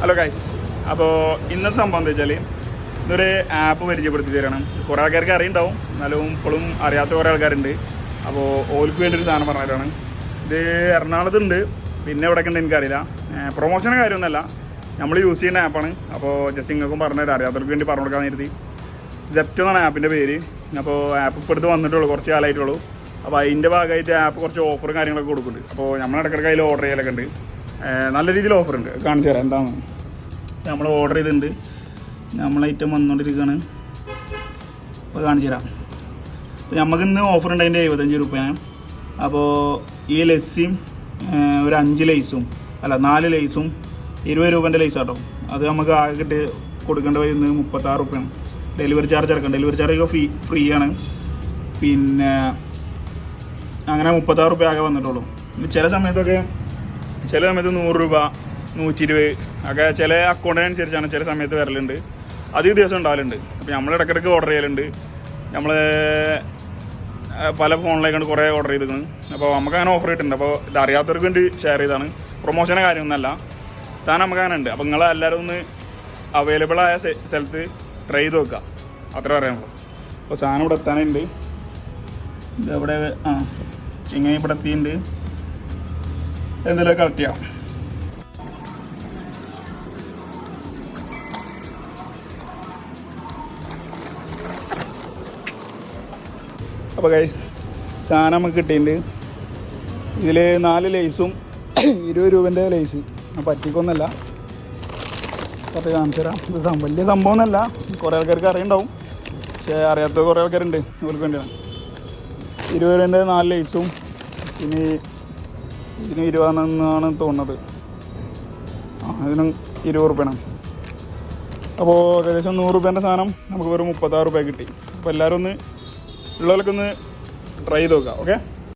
Hello guys, അപ്പോൾ ഇന്നത്തെ സംഭവം എന്താ വെച്ചാൽ ഇതൊരു ആപ്പ് പരിചയപ്പെടുത്തി തരണം. കുറേ ആൾക്കാർക്ക് അറിയുണ്ടാവും, എന്നാലും ഇപ്പോഴും അറിയാത്ത കുറേ ആൾക്കാരുണ്ട്. അപ്പോൾ ഓൾക്ക് വേണ്ടി ഒരു സാധനം പറഞ്ഞതാണ്. ഇത് എറണാകുളത്തുണ്ട്, പിന്നെ എവിടെയൊക്കെ ഉണ്ട് എനിക്കറിയില്ല. പ്രൊമോഷന് കാര്യമൊന്നുമല്ല, നമ്മൾ യൂസ് ചെയ്യുന്ന ആപ്പാണ്. അപ്പോൾ ജസ്റ്റ് നിങ്ങൾക്കും പറഞ്ഞുതരാം, അറിയാത്തവർക്ക് വേണ്ടി പറഞ്ഞു കൊടുക്കാൻ കരുതി. സെപ്റ്റോ എന്നാണ് ആപ്പിൻ്റെ പേര്. അപ്പോൾ ആപ്പ് ഇപ്പോൾ എടുത്ത് വന്നിട്ടുള്ളൂ, കുറച്ച് കാലമായിട്ടുള്ളൂ. അപ്പോൾ അതിൻ്റെ ഭാഗമായിട്ട് ആപ്പ് കുറച്ച് ഓഫറും കാര്യങ്ങളൊക്കെ കൊടുക്കുന്നുണ്ട്. അപ്പോൾ നമ്മൾ ഇടയ്ക്കിടയ്ക്ക് അതിൽ ഓർഡർ ചെയ്യലൊക്കെ ഉണ്ട്. നല്ല രീതിയിൽ ഓഫറുണ്ട്, കാണിച്ചു തരാം എന്താണ്. നമ്മൾ ഓർഡർ ചെയ്തിട്ടുണ്ട്, നമ്മൾ ഐറ്റം വന്നുകൊണ്ടിരിക്കുകയാണ്. അപ്പോൾ കാണിച്ചു തരാം. അപ്പോൾ നമുക്കിന്ന് ഓഫർ ഉണ്ട്, അതിൻ്റെ 75 രൂപയാണ്. അപ്പോൾ ഈ ലസ്സിയും ഒരു 5 ലൈസും 4 ലൈസും 20 രൂപേൻ്റെ ലൈസ് കേട്ടോ. അത് നമുക്ക് ആകെ കൊടുക്കേണ്ട വരുന്നത് 36 രൂപയാണ്. ഡെലിവറി ചാർജ് ഇറക്കാം, ഡെലിവറി ചാർജ് ഫ്രീ ആണ്. പിന്നെ അങ്ങനെ 36 രൂപ ആകെ വന്നിട്ടുള്ളൂ. ചില സമയത്ത് 100 രൂപ 120 ഒക്കെ ചില അക്കൗണ്ടിനനുസരിച്ചാണ് ചില സമയത്ത് വരലുണ്ട്. അധിക ദിവസം ഉണ്ടാവലുണ്ട്. അപ്പോൾ നമ്മൾ ഇടയ്ക്കിടയ്ക്ക് ഓർഡർ ചെയ്യലുണ്ട്. നമ്മൾ പല ഫോണിലേക്കാണ് കുറേ ഓർഡർ ചെയ്തിരിക്കുന്നത്. അപ്പോൾ നമുക്ക് അങ്ങനെ ഓഫർ കിട്ടുന്നുണ്ട്. അപ്പോൾ ഇത് അറിയാത്തവർക്ക് വേണ്ടി ഷെയർ ചെയ്താണ്, പ്രൊമോഷൻ്റെ കാര്യമൊന്നുമല്ല. സാധനം നമുക്ക് അങ്ങനെ ഉണ്ട്. അപ്പോൾ നിങ്ങളെല്ലാവരും ഒന്ന് അവൈലബിൾ ആയ സ്ഥലത്ത് ട്രൈ ചെയ്ത് നോക്കുക, അത്ര പറയാനുള്ളൂ. അപ്പോൾ സാധനം ഇവിടെ എത്താനുണ്ട്. ഇതെവിടെ ചിങ്ങ ഇവിടെ എത്തിയിട്ടുണ്ട്. എന്തെങ്കിലും കളക്ട് ചെയ്യാം. അപ്പോൾ ഗൈസ്, സാധനം നമുക്ക് കിട്ടിയിട്ടുണ്ട്. ഇതിൽ 4 ലൈസും 20 രൂപേൻ്റെ ലൈസ്. പറ്റിക്കൊന്നല്ല, കുറച്ച് കാണിച്ചു തരാം. ഇത് വലിയ സംഭവമൊന്നുമല്ല, കുറേ ആൾക്കാർക്ക് അറിയുണ്ടാവും, പക്ഷേ അറിയാത്ത കുറേ ആൾക്കാരുണ്ട്. അവർക്ക് വേണ്ടിയാണ് 20 രൂപേൻ്റെ 4 ലൈസും. പിന്നെ ഇതിന് 20 തോന്നുന്നത്. ഇതിനും 20 രൂപയാണ്. അപ്പോൾ ഏകദേശം 100 രൂപേൻ്റെ സാധനം നമുക്ക് വെറും 36 രൂപ കിട്ടി. അപ്പോൾ എല്ലാവരും ഒന്ന് ഉള്ളവർക്കൊന്ന് ട്രൈ ചെയ്ത് നോക്കാം. ഓക്കെ.